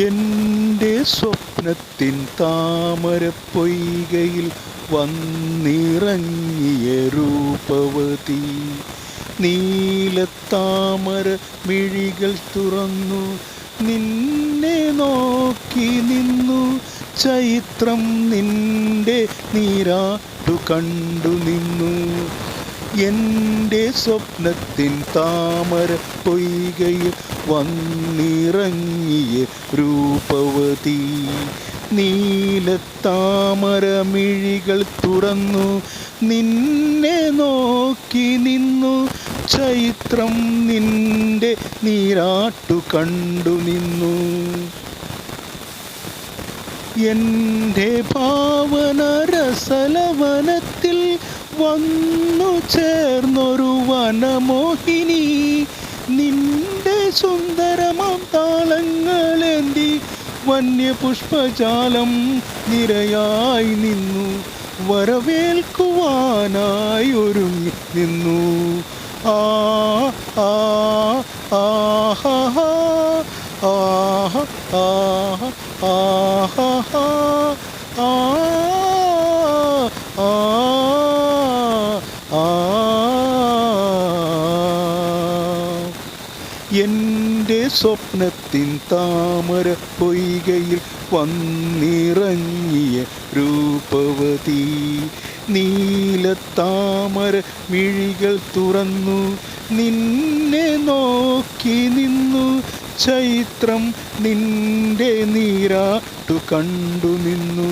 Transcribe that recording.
എൻ്റെ സ്വപ്നത്തിൻ താമരപ്പൊയ്കയിൽ വന്നിറങ്ങിയ രൂപവതി നീലത്താമര മിഴികൾ തുറന്നു നിന്നെ നോക്കി നിന്നു. ചൈത്രം നിന്റെ നീരാട്ടു കണ്ടു നിന്നു. എൻ്റെ സ്വപ്നത്തിൻ താമര പൊയ്കയിൽ വന്നിറങ്ങിയ രൂപവതി നീലത്താമര മിഴികൾ തുറന്നു നിന്നെ നോക്കി നിന്നു. ചൈത്രം നിന്റെ നീരാട്ടു കണ്ടു നിന്നു. എൻ്റെ ഭാവന രസലവനത്തിൽ വന്നു ചേർന്നൊരു വനമോഹിനി നിന്റെ സുന്ദരമാം താളങ്ങളേന്തി വന്യപുഷ്പജാലം നിരയായി നിന്നു. വരവേൽക്കുവാനായി ഒരുങ്ങി നിന്നു. ആ ആ ആഹാ ആഹ ആഹ ആഹ ആ എൻ്റെ സ്വപ്നത്തിൻ താമര പൊയ്കയിൽ വന്നിറങ്ങിയ രൂപവതി നീലത്താമര മിഴികൾ തുറന്നു നിന്നെ നോക്കി നിന്നു. ചൈത്രം നിന്റെ നീരാട്ടു കണ്ടു നിന്നു.